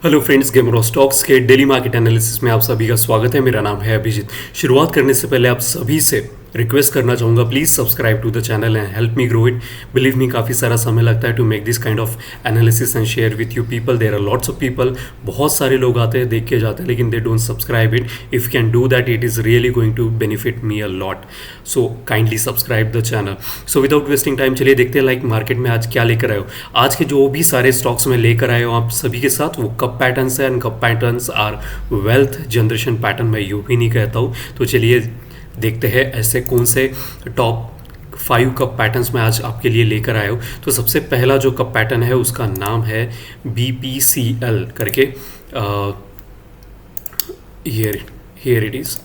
Hello friends, gamer of stocks के daily market analysis में आप सभी का स्वागत है। मेरा नाम है अभिजीत। शुरुआत करने से पहले आप सभी से रिक्वेस्ट करना चाहूँगा, please subscribe to the channel and help me grow it. Believe me, काफ़ी सारा समय लगता है to make this kind of analysis and share with you people. There are lots of people, बहुत सारे लोग आते हैं, देख के जाते हैं, लेकिन they don't subscribe it. If you can do that, it is really going to benefit me a lot. So kindly subscribe the channel. So without wasting time, चलिए देखते हैं लाइक मार्केट में आज क्या लेकर आए हो। आज के जो भी सारे स्टॉक्स में लेकर आए हो आप सभी के साथ, वो कप पैटर्न्स है and cup patterns are wealth generation pattern. मैं यूँ ही नहीं कहता हूँ। तो चलिए देखते हैं ऐसे कौन से टॉप 5 कप पैटर्न्स में आज आपके लिए लेकर आया हूँ। तो सबसे पहला जो कप पैटर्न है उसका नाम है BPCL करके। Here it is,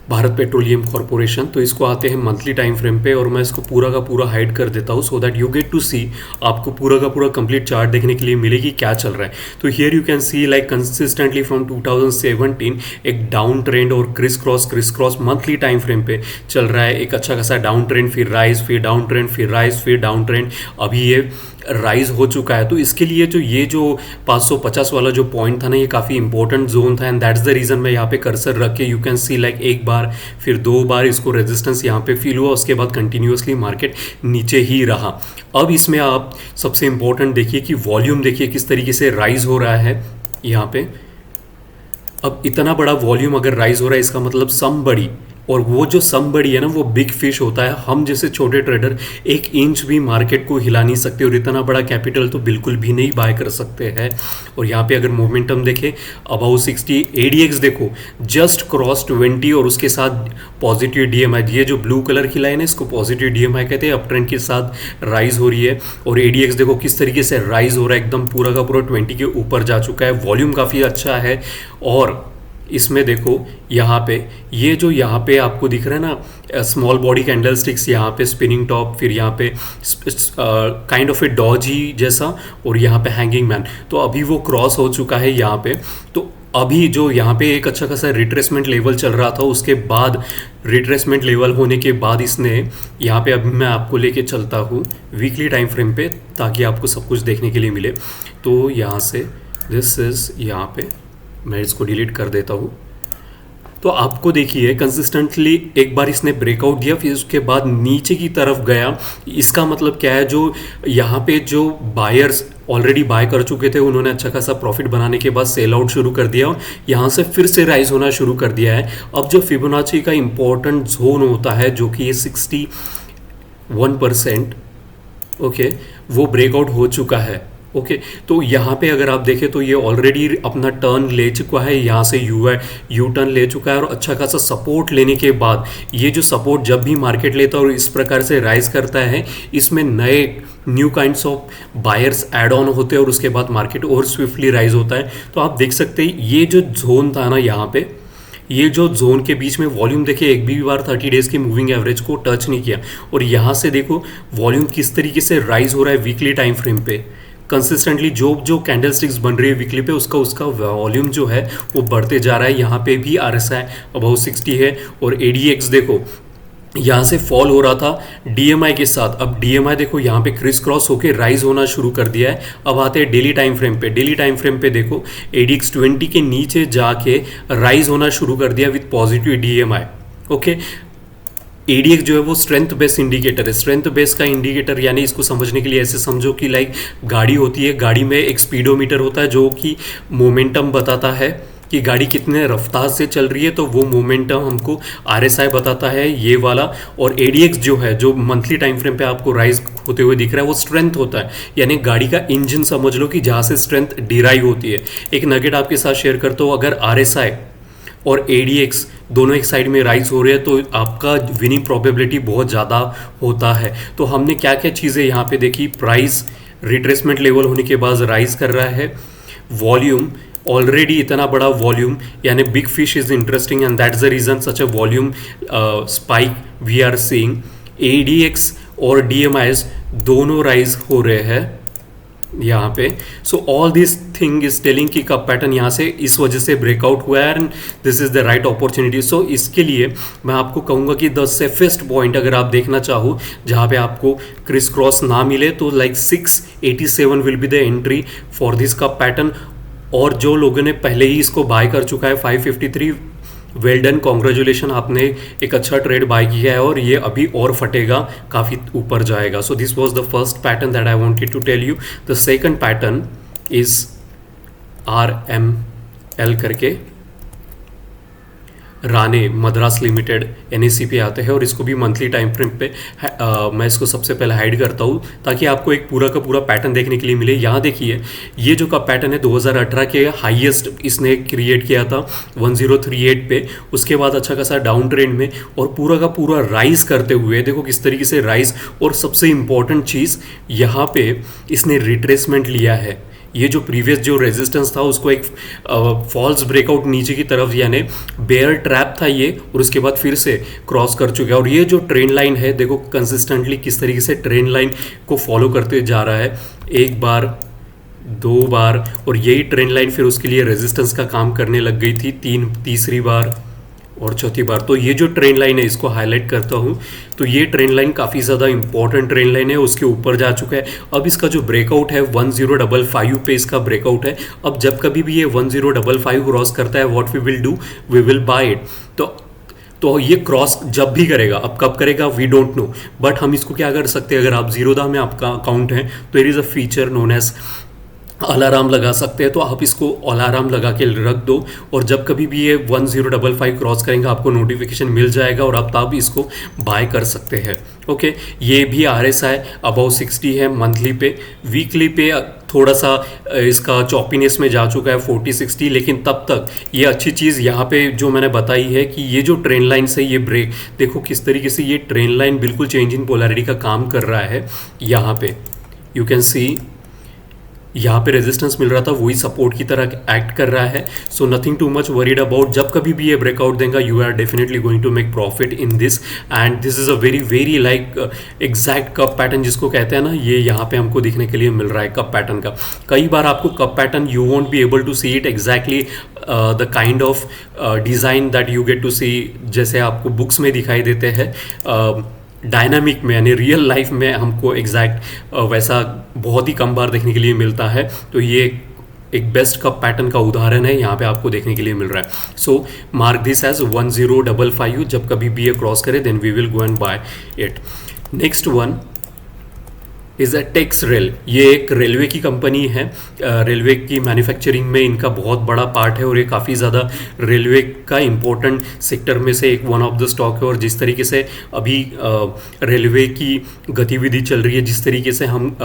Bharat petroleum corporation. तो इसको आते हैं मंथली टाइम फ्रेम पे, और मैं इसको पूरा का पूरा हाइड कर देता हूँ so that you get to see, आपको पूरा का पूरा कंप्लीट चार्ट देखने के लिए मिलेगी क्या चल रहा है। तो here you can see like consistently from 2017 एक डाउन ट्रेंड और criss cross monthly time frame पे चल रहा है। एक अच्छा खासा डाउन ट्रेंड, फिर राइज, फिर डाउन ट्रेंड, फिर राइज, फिर डाउन ट्रेंड। अभी ये राइज हो चुका है। तो इसके लिए जो 550 वाला जो पॉइंट था ना, ये काफ़ी इंपॉर्टेंट जोन था एंड दैट्स द रीज़न मैं यहाँ पे कर्सर रख के यू कैन सी लाइक एक बार फिर 2 बार इसको रेजिस्टेंस यहाँ पे फील हुआ, उसके बाद कंटिन्यूसली मार्केट नीचे ही रहा। अब इसमें आप सबसे इंपॉर्टेंट देखिए कि वॉल्यूम देखिए किस तरीके से राइज हो रहा है यहाँ पे। अब इतना बड़ा वॉल्यूम अगर राइज हो रहा है, इसका मतलब सम बड़ी, और वो जो सम बड़ी है ना, वो बिग फिश होता है। हम जैसे छोटे ट्रेडर 1 इंच भी मार्केट को हिला नहीं सकते, और इतना बड़ा कैपिटल तो बिल्कुल भी नहीं बाय कर सकते हैं। और यहाँ पे अगर मोमेंटम देखें अबाउ 60, ADX देखो जस्ट क्रॉस 20 और उसके साथ पॉजिटिव DMI। ये जो ब्लू कलर की लाइन है इसको पॉजिटिव DMI कहते हैं। अप ट्रेंड के साथ राइज हो रही है, और ADX देखो किस तरीके से राइज हो रहा है, एकदम पूरा का पूरा 20 के ऊपर जा चुका है। वॉल्यूम काफ़ी अच्छा है। और इसमें देखो यहाँ पे ये जो यहाँ पे आपको दिख रहा है ना स्मॉल बॉडी कैंडल स्टिक्स, यहाँ पे स्पिनिंग टॉप, फिर यहाँ पे काइंड ऑफ ए डॉजी जैसा, और यहाँ पे हैंगिंग मैन। तो अभी वो क्रॉस हो चुका है यहाँ पे। तो अभी जो यहाँ पे एक अच्छा खासा रिट्रेसमेंट लेवल चल रहा था, उसके बाद रिट्रेसमेंट लेवल होने के बाद इसने यहाँ पे, अभी मैं आपको लेके चलता हूँ वीकली टाइम फ्रेम पे ताकि आपको सब कुछ देखने के लिए मिले। तो यहाँ से दिस इज़, यहाँ पे मैं इसको डिलीट कर देता हूँ। तो आपको देखिए कंसिस्टेंटली एक बार इसने ब्रेकआउट दिया, फिर उसके बाद नीचे की तरफ गया। इसका मतलब क्या है, जो यहाँ पे जो बायर्स ऑलरेडी बाय कर चुके थे उन्होंने अच्छा खासा प्रॉफिट बनाने के बाद सेल आउट शुरू कर दिया, यहाँ से फिर से राइज होना शुरू कर दिया है। अब जो फिबोनाची का इंपॉर्टेंट जोन होता है जो कि ये 61%, ओके, वो ब्रेकआउट हो चुका है। ओके तो यहाँ पे अगर आप देखें तो ये ऑलरेडी अपना टर्न ले चुका है, यहाँ से यू टर्न ले चुका है, और अच्छा खासा सपोर्ट लेने के बाद ये जो सपोर्ट जब भी मार्केट लेता है और इस प्रकार से राइज करता है, इसमें नए new kinds of buyers add on होते हैं, और उसके बाद मार्केट और स्विफ्टली राइज होता है। तो आप देख सकते हैं ये जो जोन था ना, यहाँ पे ये जो जोन के बीच में वॉल्यूम देखिए एक भी बार 30 डेज की मूविंग एवरेज को टच नहीं किया, और यहाँ से देखो वॉल्यूम किस तरीके से राइज हो रहा है वीकली टाइम फ्रेम पे। कंसिस्टेंटली जो कैंडल स्टिक्स बन रही है वीकली पे, उसका वॉल्यूम जो है वो बढ़ते जा रहा है। यहाँ पे भी RSI अबाउट 60 है, और ADX देखो यहाँ से फॉल हो रहा था DMI के साथ। अब DMI देखो यहाँ पे क्रिस क्रॉस होके राइज होना शुरू कर दिया है। अब आते हैं डेली टाइम फ्रेम पे। डेली टाइम फ्रेम पे देखो ADX 20 के नीचे जाके राइज होना शुरू कर दिया with positive DMI। Okay, ADX जो है वो स्ट्रेंथ बेस्ड इंडिकेटर है। स्ट्रेंथ बेस्ड का इंडिकेटर यानी इसको समझने के लिए ऐसे समझो कि लाइक गाड़ी होती है, गाड़ी में एक स्पीडोमीटर होता है जो कि मोमेंटम बताता है कि गाड़ी कितने रफ्तार से चल रही है, तो वो मोमेंटम हमको RSI बताता है ये वाला। और ADX जो है, जो मंथली टाइम फ्रेम पे आपको राइज होते हुए दिख रहा है, वो स्ट्रेंथ होता है, यानी गाड़ी का इंजन समझ लो कि जहाँ से स्ट्रेंथ डिराइव होती है। एक नगेट आपके साथ शेयर करता हूँ, अगर RSI और ADX दोनों एक साइड में राइज हो रहे हैं तो आपका विनिंग प्रोबेबिलिटी बहुत ज़्यादा होता है। तो हमने क्या क्या चीज़ें यहाँ पे देखी, प्राइस रिट्रेसमेंट लेवल होने के बाद राइज कर रहा है, वॉल्यूम ऑलरेडी इतना बड़ा वॉल्यूम, यानी big fish is interesting and that's the reason such a volume spike we are seeing. ADX और DMIs दोनों राइज हो रहे हैं। यहाँ पे। So all this thing is telling कि कब पैटर्न यहाँ से इस वजह से ब्रेकआउट हुआ है and this is the right opportunity. So इसके लिए मैं आपको कहूँगा कि द सेफेस्ट पॉइंट अगर आप देखना चाहो जहाँ पे आपको क्रिस क्रॉस ना मिले तो like 687 will be the entry for this cup pattern. और जो लोगों ने पहले ही इसको बाय कर चुका है 553, वेल डन, कॉन्ग्रेचुलेशन, आपने एक अच्छा ट्रेड बाय किया है और ये अभी और फटेगा, काफ़ी ऊपर जाएगा। So this was the first pattern that I wanted to tell you. The second pattern is RML करके, राणे मद्रास लिमिटेड NSE पे आते हैं और इसको भी मंथली टाइम फ्रेम पे मैं इसको सबसे पहले हाइड करता हूँ ताकि आपको एक पूरा का पूरा पैटर्न देखने के लिए मिले। यहाँ देखिए ये जो का पैटर्न है 2018 के हाईएस्ट इसने क्रिएट किया था 1038 पे, उसके बाद अच्छा खासा डाउन ट्रेंड में और पूरा का पूरा राइज करते हुए देखो किस तरीके से राइज। और सबसे इंपॉर्टेंट चीज़ यहाँ पे इसने रिट्रेसमेंट लिया है। ये जो प्रीवियस जो रेजिस्टेंस था उसको एक फॉल्स ब्रेकआउट नीचे की तरफ यानी बेयर ट्रैप था ये, और उसके बाद फिर से क्रॉस कर चुका है। और ये जो ट्रेंड लाइन है देखो कंसिस्टेंटली किस तरीके से ट्रेंड लाइन को फॉलो करते जा रहा है, एक बार, दो बार, और यही ट्रेंड लाइन फिर उसके लिए रेजिस्टेंस का काम करने लग गई थी तीसरी बार और चौथी बार। तो ये जो ट्रेंड लाइन है इसको हाईलाइट करता हूँ, तो ये ट्रेंड लाइन काफ़ी ज़्यादा इंपॉर्टेंट ट्रेंड लाइन है, उसके ऊपर जा चुका है। अब इसका जो ब्रेकआउट है 1055 पे इसका ब्रेकआउट है। अब जब कभी भी ये 1055 क्रॉस करता है what we will do, we will buy it. तो ये क्रॉस जब भी करेगा, अब कब करेगा वी डोंट नो, बट हम इसको क्या कर सकते हैं, अगर आप जीरोधा में आपका अकाउंट है तो it is a feature known as alarm लगा सकते हैं। तो आप इसको अलार्म लगा के रख दो और जब कभी भी ये 1055 क्रॉस करेंगे आपको नोटिफिकेशन मिल जाएगा और आप तब इसको बाय कर सकते हैं। ओके, ये भी RSI अबाउ 60 है मंथली पे। वीकली पे थोड़ा सा इसका चॉपीनेस में जा चुका है 40-60, लेकिन तब तक ये अच्छी चीज़ यहाँ पे जो मैंने बताई है कि ये जो ट्रेंड लाइन से ये ब्रेक देखो किस तरीके से ये ट्रेंड लाइन बिल्कुल चेंज इन पोलैरिटी का काम कर रहा है। यहाँ पे यू कैन सी यहाँ पे रेजिस्टेंस मिल रहा था वही सपोर्ट की तरह एक्ट कर रहा है। So nothing too much worried about, जब कभी भी ये ब्रेकआउट देगा you are definitely going to make profit in this and this is a very very like exact cup pattern जिसको कहते हैं ना, ये यहाँ पे हमको देखने के लिए मिल रहा है कप पैटर्न का। कई बार आपको cup pattern you won't be able to see it exactly the kind of design that you get to see, जैसे आपको बुक्स में दिखाई देते हैं डायनामिक में यानी रियल लाइफ में हमको एग्जैक्ट वैसा बहुत ही कम बार देखने के लिए मिलता है। तो ये एक बेस्ट कप पैटर्न का उदाहरण है, यहाँ पे आपको देखने के लिए मिल रहा है। सो मार्क दिस एज 1055, जब कभी भी ये क्रॉस करे then we will go and buy it. Next one is a Tex Rail. ये एक रेलवे की कंपनी है, रेलवे की मैन्युफैक्चरिंग में इनका बहुत बड़ा पार्ट है और ये काफ़ी ज़्यादा रेलवे का इम्पोर्टेंट सेक्टर में से एक वन ऑफ द स्टॉक है। और जिस तरीके से अभी रेलवे की गतिविधि चल रही है, जिस तरीके से हम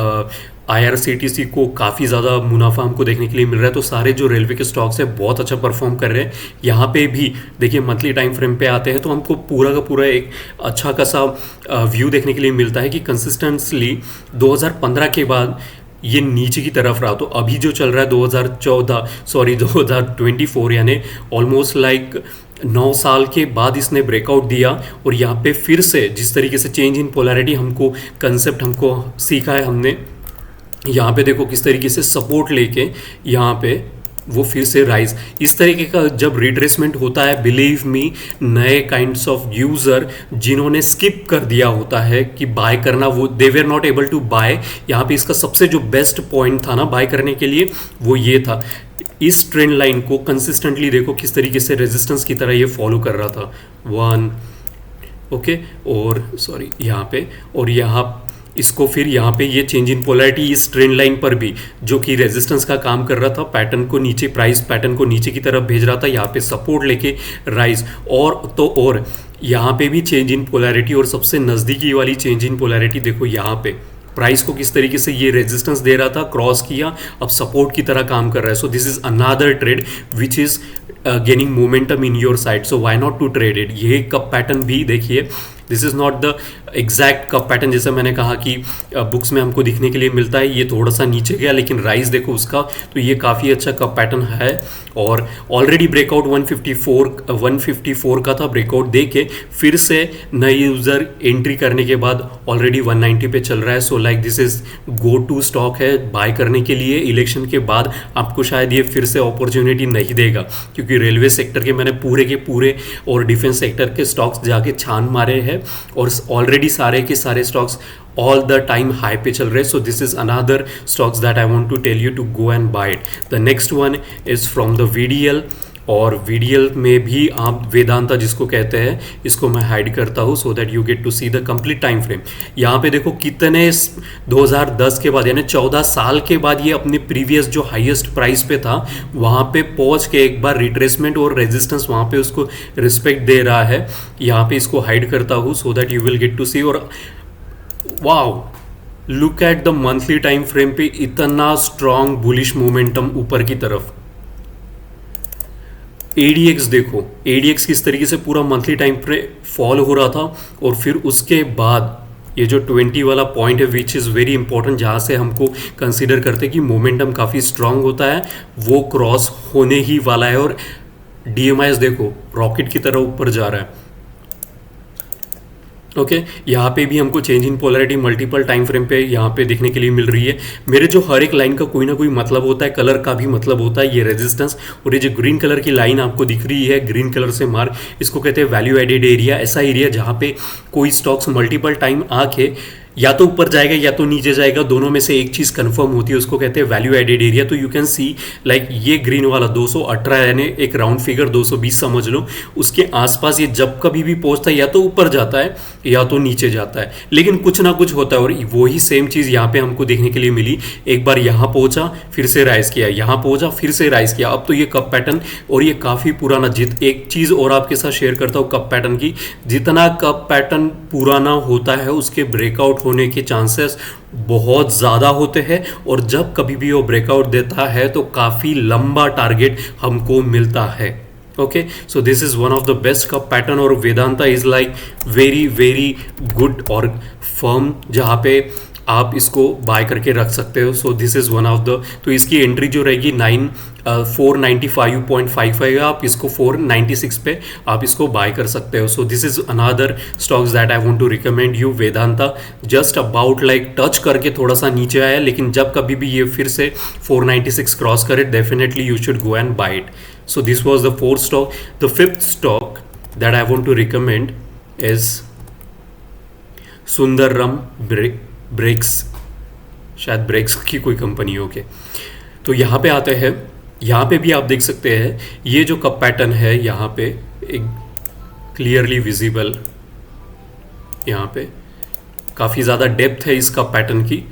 IRCTC को काफ़ी ज़्यादा मुनाफा हमको देखने के लिए मिल रहा है, तो सारे जो रेलवे के स्टॉक्स है बहुत अच्छा परफॉर्म कर रहे हैं। यहाँ पे भी देखिए मंथली टाइम फ्रेम पे आते हैं तो हमको पूरा का पूरा एक अच्छा खासा व्यू देखने के लिए मिलता है कि कंसिस्टेंटली 2015 के बाद ये नीचे की तरफ रहा। तो अभी जो चल रहा है 2024 यानी ऑलमोस्ट लाइक 9 साल के बाद इसने ब्रेकआउट दिया और यहाँ पे फिर से जिस तरीके से चेंज इन पोलैरिटी हमको कंसेप्ट हमको सीखा है हमने, यहाँ पे देखो किस तरीके से सपोर्ट लेके यहाँ पे वो फिर से राइज, इस तरीके का जब रिट्रेसमेंट होता है बिलीव मी नए काइंड्स ऑफ यूज़र जिन्होंने स्किप कर दिया होता है कि बाय करना, वो they were not able to buy. यहाँ पे इसका सबसे जो बेस्ट पॉइंट था ना बाय करने के लिए वो ये था, इस ट्रेंड लाइन को कंसिस्टेंटली देखो किस तरीके से रेजिस्टेंस की तरह ये फॉलो कर रहा था 1 ओके और सॉरी यहाँ पे, और यहाँ इसको फिर यहाँ पे ये चेंज इन पोलैरिटी इस ट्रेंड लाइन पर भी जो कि रेजिस्टेंस का काम कर रहा था, पैटर्न को नीचे, प्राइस पैटर्न को नीचे की तरफ भेज रहा था, यहाँ पे सपोर्ट लेके राइज और यहाँ पे भी चेंज इन पोलैरिटी और सबसे नज़दीकी वाली चेंज इन पोलैरिटी देखो यहाँ पे प्राइस को किस तरीके से ये रेजिस्टेंस दे रहा था, क्रॉस किया, अब सपोर्ट की तरह काम कर रहा है। So this is another trade which is gaining momentum in your side, so why not to trade it. ये कप पैटर्न भी देखिए, this is not the exact cup pattern जैसे मैंने कहा कि बुक्स में हमको दिखने के लिए मिलता है, ये थोड़ा सा नीचे गया लेकिन राइज देखो उसका, तो ये काफ़ी अच्छा कप पैटर्न है। और ऑलरेडी ब्रेकआउट 154 का था, ब्रेकआउट दे के फिर से नए यूज़र एंट्री करने के बाद ऑलरेडी 190 पे चल रहा है। So like this is go to stock है बाय करने के लिए। इलेक्शन के बाद आपको शायद ये फिर से अपॉर्चुनिटी नहीं देगा, क्योंकि रेलवे सेक्टर के पूरे और डिफेंस सेक्टर के स्टॉक्स जाके छान मारे हैं और ऑलरेडी सारे के सारे stocks all the time high पे चल रहे हैं। So this is another stocks that I want to tell you to go and buy it. The next one is from the VDL, और वीडीएल में भी आप वेदांता जिसको कहते हैं, इसको मैं हाइड करता हूँ so that you get to see the complete time frame. यहाँ पे देखो कितने 2010 के बाद यानी 14 साल के बाद ये अपने प्रीवियस जो हाईएस्ट प्राइस पे था वहाँ पे पहुँच के एक बार रिट्रेसमेंट और रेजिस्टेंस वहाँ पे उसको रिस्पेक्ट दे रहा है। यहाँ पे इसको हाइड करता हूँ so that you will get to see. और wow, look at the monthly time frame पे इतना स्ट्रॉन्ग बुलिश मोमेंटम ऊपर की तरफ। एडीएक्स देखो, एडीएक्स किस तरीके से पूरा मंथली टाइम पे फॉल हो रहा था और फिर उसके बाद ये जो 20 वाला पॉइंट है विच इज़ वेरी इंपॉर्टेंट, जहाँ से हमको कंसीडर करते हैं कि मोमेंटम काफ़ी स्ट्रांग होता है, वो क्रॉस होने ही वाला है। और डीएमआईएस देखो रॉकेट की तरह ऊपर जा रहा है। ओके यहाँ पे भी हमको change in polarity multiple time frame पे यहाँ पे देखने के लिए मिल रही है। मेरे जो हर एक लाइन का कोई ना कोई मतलब होता है, कलर का भी मतलब होता है। ये रेजिस्टेंस और ये जो ग्रीन कलर की लाइन आपको दिख रही है, ग्रीन कलर से मार्क, इसको कहते हैं वैल्यू एडेड एरिया। ऐसा एरिया जहाँ पे कोई स्टॉक्स मल्टीपल टाइम आके या तो ऊपर जाएगा या तो नीचे जाएगा, दोनों में से एक चीज़ कंफर्म होती है, उसको कहते हैं वैल्यू एडेड एरिया। तो यू कैन सी लाइक ये ग्रीन वाला 218 यानी एक राउंड फिगर 220 समझ लो, उसके आसपास ये जब कभी भी पहुंचता है या तो ऊपर जाता है या तो नीचे जाता है, लेकिन कुछ ना कुछ होता है। और वही सेम चीज़ यहाँ पे हमको देखने के लिए मिली। एक बार यहाँ पहुंचा फिर से राइज किया, यहाँ पहुंचा फिर से राइज किया। अब तो ये कप पैटर्न और ये काफ़ी पुराना, एक चीज़ और आपके साथ शेयर करता हूँ कप पैटर्न की, जितना कप पैटर्न पुराना होता है उसके ब्रेकआउट होने के चांसेस बहुत ज़्यादा होते हैं। और जब कभी भी वो ब्रेकआउट देता है तो काफ़ी लंबा टारगेट हमको मिलता है। Okay, so this is one of the best cup pattern. और Vedanta is like very very good और फर्म, जहाँ पे आप इसको बाय करके रख सकते हो। So this is one of the, तो इसकी एंट्री जो रहेगी 495.55 है, आप इसको 496 पे आप इसको बाय कर सकते हो। So this is another stocks that I want to recommend you. Vedanta just about like touch करके थोड़ा सा नीचे आया, लेकिन जब कभी भी ये फिर से 496 क्रॉस करे definitely you should go and buy it. So this was the fourth stock. The fifth stock that I want to recommend is Sundaram brakes, शायद ब्रेक्स की कोई कंपनी हो के। तो यहाँ पे आते हैं, यहाँ पे भी आप देख सकते हैं ये जो कप पैटर्न है यहाँ पे एक क्लियरली विजिबल, यहाँ पे काफ़ी ज़्यादा डेप्थ है इस कप पैटर्न की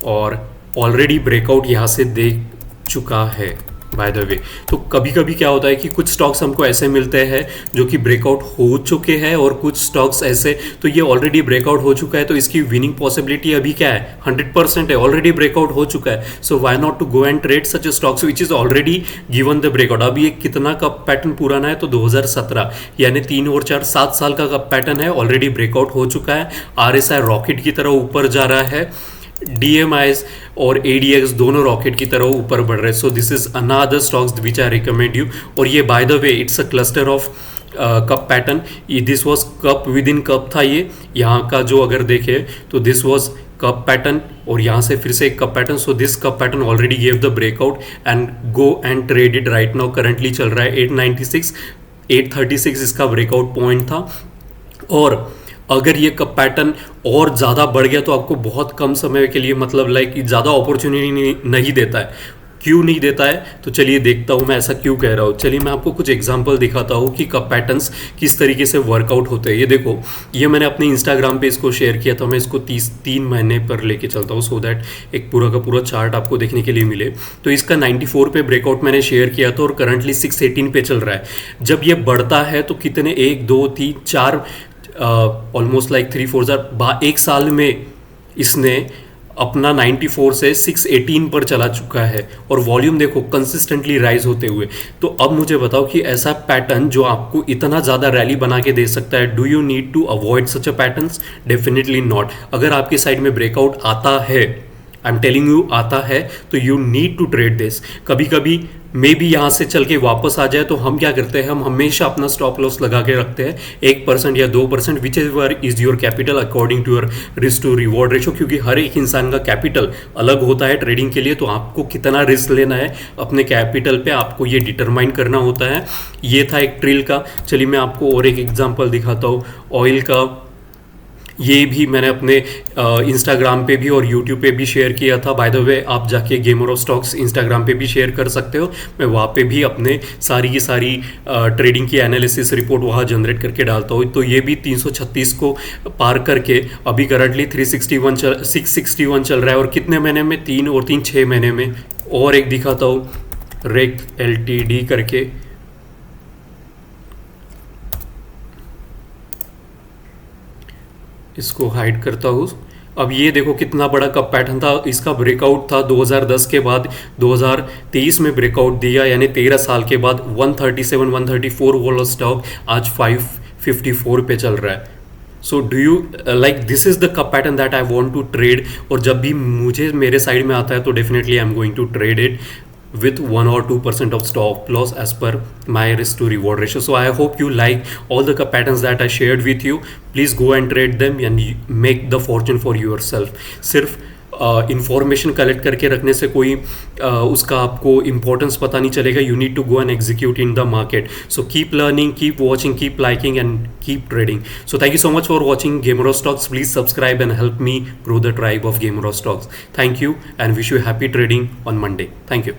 और ऑलरेडी ब्रेकआउट यहाँ से देख चुका है बाय द वे। तो कभी कभी क्या होता है कि कुछ स्टॉक्स हमको ऐसे मिलते हैं जो कि ब्रेकआउट हो चुके हैं और कुछ स्टॉक्स ऐसे, तो ये ऑलरेडी ब्रेकआउट हो चुका है तो इसकी विनिंग पॉसिबिलिटी अभी क्या है 100% है, ऑलरेडी ब्रेकआउट हो चुका है। So why not to go and trade such stocks which is already given the breakout. अब ये कितना कप पैटर्न पुराना है तो 2017 यानी 3 और 4 7 साल का कप पैटर्न है, ऑलरेडी ब्रेकआउट हो चुका है। RSI रॉकेट की तरह ऊपर जा रहा है, DMIs और ADX दोनों रॉकेट की तरह ऊपर बढ़ रहे हैं। So this is another stocks which I recommend you. और ये by the way it's a cluster of cup pattern. This was cup with in cup था ये, यहाँ का जो अगर देखे तो दिस वाज कप पैटर्न और यहाँ से फिर से एक cup pattern. So this cup pattern already give the breakout and go and trade it. Right now currently चल रहा है 896, 836 इसका ब्रेकआउट पॉइंट था। और अगर ये कप पैटर्न और ज़्यादा बढ़ गया तो आपको बहुत कम समय के लिए मतलब लाइक ज़्यादा अपॉर्चुनिटी नहीं देता है। क्यों नहीं देता है तो चलिए देखता हूँ मैं ऐसा क्यों कह रहा हूँ। चलिए मैं आपको कुछ एग्जांपल दिखाता हूँ कि कप पैटर्न्स किस तरीके से वर्कआउट होते हैं। ये देखो, ये मैंने अपने इंस्टाग्राम पे इसको शेयर किया था, मैं इसको 3 महीने पर लेके चलता हूँ सो दैट एक पूरा का पूरा चार्ट आपको देखने के लिए मिले। तो इसका 94 पे ब्रेकआउट मैंने शेयर किया था और करंटली 618 पे चल रहा है। जब ये बढ़ता है तो कितने 1 2 3 4 ऑलमोस्ट लाइक 3 4 एक साल में इसने अपना 94 से 618 पर चला चुका है और वॉल्यूम देखो कंसिस्टेंटली राइज होते हुए। तो अब मुझे बताओ कि ऐसा पैटर्न जो आपको इतना ज़्यादा रैली बना के दे सकता है, do you need to avoid such a patterns? Definitely not. अगर आपके साइड में ब्रेकआउट आता है, आई एम टेलिंग यू आता है, तो you need to trade this. कभी कभी मे भी यहाँ से चल के वापस आ जाए तो हम क्या करते हैं, हम हमेशा अपना स्टॉप लॉस लगा के रखते हैं 1% या 2%, whichever is your capital according to your risk to reward ratio. क्योंकि हर एक इंसान का कैपिटल अलग होता है ट्रेडिंग के लिए, तो आपको कितना रिस्क लेना है अपने कैपिटल पे आपको ये डिटरमाइन करना होता है। ये था एक ट्रिल का। चलिए मैं आपको और एक एग्जाम्पल दिखाता हूँ ऑयल का। ये भी मैंने अपने इंस्टाग्राम पे भी और यूट्यूब पे भी शेयर किया था। बाय द वे आप जाके गेमर ऑफ स्टॉक्स इंस्टाग्राम पे भी शेयर कर सकते हो। मैं वहाँ पे भी अपने सारी की सारी ट्रेडिंग की एनालिसिस रिपोर्ट वहाँ जनरेट करके डालता हूँ। तो ये भी 336 को पार करके अभी करंटली 661 चल रहा है। और कितने महीने में? 3 और 3 6 महीने में। और एक दिखाता हूँ रेक LTD करके, इसको हाइड करता हूँ। अब ये देखो कितना बड़ा कप पैटर्न था। इसका ब्रेकआउट था 2010 के बाद 2023 में ब्रेकआउट दिया, यानी 13 साल के बाद 137 134 वाला स्टॉक आज 554 पे चल रहा है। So do you like this is the cup pattern that I want to trade. और जब भी मुझे मेरे साइड में आता है तो definitely I am going to trade it with 1 or 2% of stop loss as per my risk to reward ratio. So I hope you like all the patterns that I shared with you. Please go and trade them and make the fortune for yourself. सिर्फ information collect करके रखने से कोई उसका आपको importance पता नहीं चलेगा। You need to go and execute in the market. So keep learning, keep watching, keep liking and keep trading. So thank you so much for watching gamer of stocks. Please subscribe and help me grow the tribe of gamer of stocks. Thank you and wish you happy trading on Monday. Thank you.